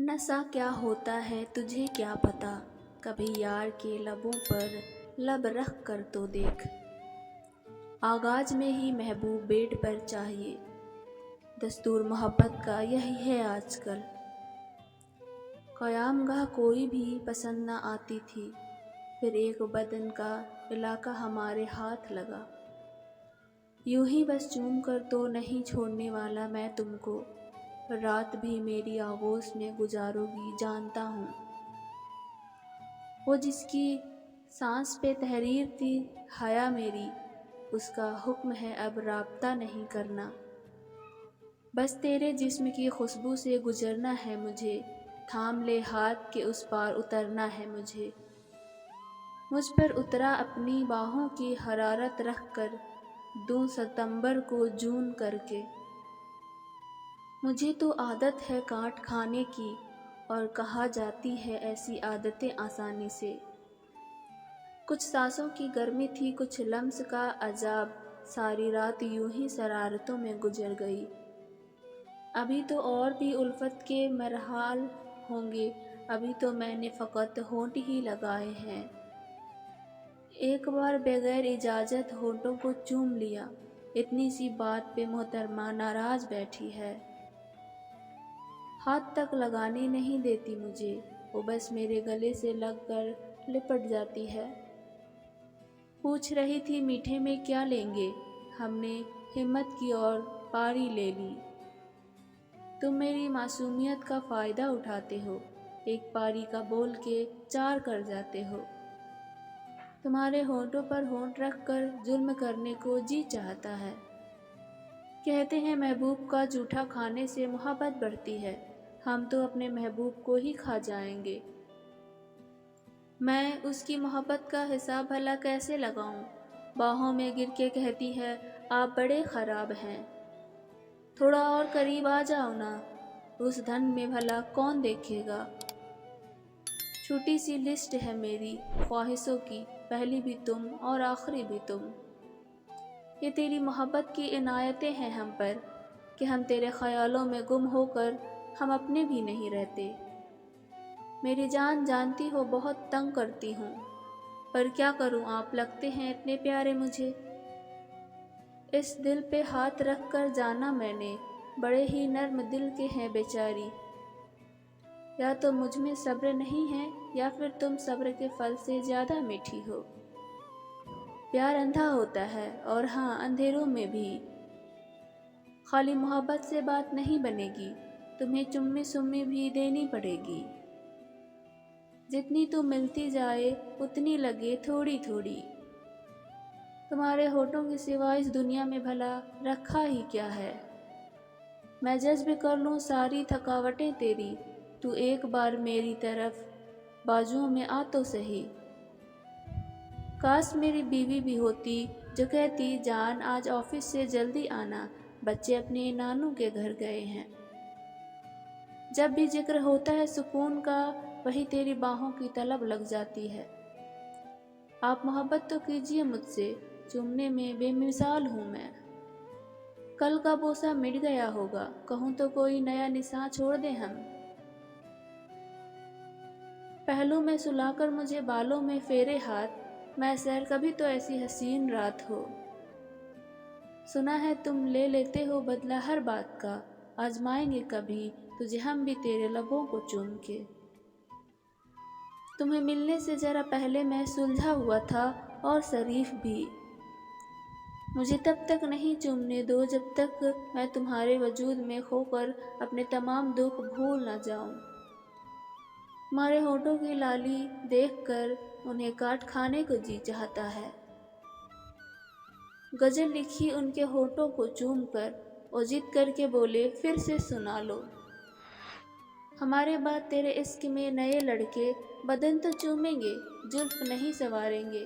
नशा क्या होता है तुझे क्या पता, कभी यार के लबों पर लब रख कर तो देख। आगाज में ही महबूब बेड पर चाहिए, दस्तूर मोहब्बत का यही है आजकल। क़यामगाह कोई भी पसंद न आती थी, फिर एक बदन का इलाका हमारे हाथ लगा। यूं ही बस चूम कर तो नहीं छोड़ने वाला मैं तुमको, रात भी मेरी आगोश में गुजारोगी जानता हूँ। वो जिसकी सांस पे तहरीर थी हया मेरी, उसका हुक्म है अब राब्ता नहीं करना। बस तेरे जिस्म की खुशबू से गुजरना है मुझे, थाम ले हाथ के उस पार उतरना है मुझे। मुझ पर उतरा अपनी बाहों की हरारत रख कर, दूं सितंबर को जून करके। मुझे तो आदत है काट खाने की, और कहा जाती है ऐसी आदतें आसानी से। कुछ सांसों की गर्मी थी, कुछ लम्स का अजाब, सारी रात यूं ही शरारतों में गुजर गई। अभी तो और भी उल्फत के मरहाल होंगे, अभी तो मैंने फ़कत होंठ ही लगाए हैं। एक बार बगैर इजाज़त होंठों को चूम लिया, इतनी सी बात पे मोहतरमा नाराज़ बैठी है। हाथ तक लगाने नहीं देती मुझे, वो बस मेरे गले से लग कर लिपट जाती है। पूछ रही थी मीठे में क्या लेंगे, हमने हिम्मत की और पारी ले ली। तुम मेरी मासूमियत का फ़ायदा उठाते हो, एक पारी का बोल के चार कर जाते हो। तुम्हारे होंठों पर होंठ रख कर जुल्म करने को जी चाहता है। कहते हैं महबूब का जूठा खाने से मोहब्बत बढ़ती है, हम तो अपने महबूब को ही खा जाएंगे। मैं उसकी मोहब्बत का हिसाब भला कैसे लगाऊं? बाहों में गिर के कहती है आप बड़े ख़राब हैं। थोड़ा और करीब आ जाओ ना, उस धन में भला कौन देखेगा। छोटी सी लिस्ट है मेरी ख्वाहिशों की, पहली भी तुम और आखिरी भी तुम। ये तेरी मोहब्बत की इनायतें हैं हम पर, कि हम तेरे ख़यालों में गुम होकर हम अपने भी नहीं रहते। मेरी जान जानती हो बहुत तंग करती हूँ, पर क्या करूँ आप लगते हैं इतने प्यारे मुझे। इस दिल पे हाथ रख कर जाना मैंने, बड़े ही नर्म दिल के हैं बेचारी। या तो मुझ में सब्र नहीं है, या फिर तुम सब्र के फल से ज़्यादा मीठी हो। प्यार अंधा होता है, और हाँ अंधेरों में भी। खाली मोहब्बत से बात नहीं बनेगी, तुम्हें चुम्मी सुम्मी भी देनी पड़ेगी। जितनी तू मिलती जाए उतनी लगे थोड़ी थोड़ी। तुम्हारे होठों के सिवा इस दुनिया में भला रखा ही क्या है। मैं जज्ब कर लूँ सारी थकावटें तेरी, तू एक बार मेरी तरफ बाजुओं में आ तो सही। काश मेरी बीवी भी होती जो कहती जान आज ऑफिस से जल्दी आना, बच्चे अपने नानू के घर गए हैं। जब भी जिक्र होता है सुकून का, वही तेरी बाहों की तलब लग जाती है। आप मोहब्बत तो कीजिए मुझसे, चूमने में बेमिसाल हूँ मैं। कल का बोसा मिट गया होगा, कहूँ तो कोई नया निशान छोड़ दें हम। पहलू में सुलाकर मुझे बालों में फेरे हाथ, मैं सैर कभी तो ऐसी हसीन रात हो। सुना है तुम ले लेते हो बदला हर बात का, आजमाएंगे कभी तुझे हम भी तेरे लबों को चूम के। तुम्हें मिलने से ज़रा पहले मैं सुलझा हुआ था और शरीफ भी। मुझे तब तक नहीं चूमने दो जब तक मैं तुम्हारे वजूद में खोकर अपने तमाम दुख भूल न जाऊं। तुम्हारे होठों की लाली देखकर उन्हें काट खाने को जी चाहता है। गज़ल लिखी उनके होठों को चूम कर, और जिद करके बोले फिर से सुना लो। हमारे बाद तेरे इश्क में नए लड़के बदन तो चूमेंगे, जुल्फ नहीं संवारेंगे।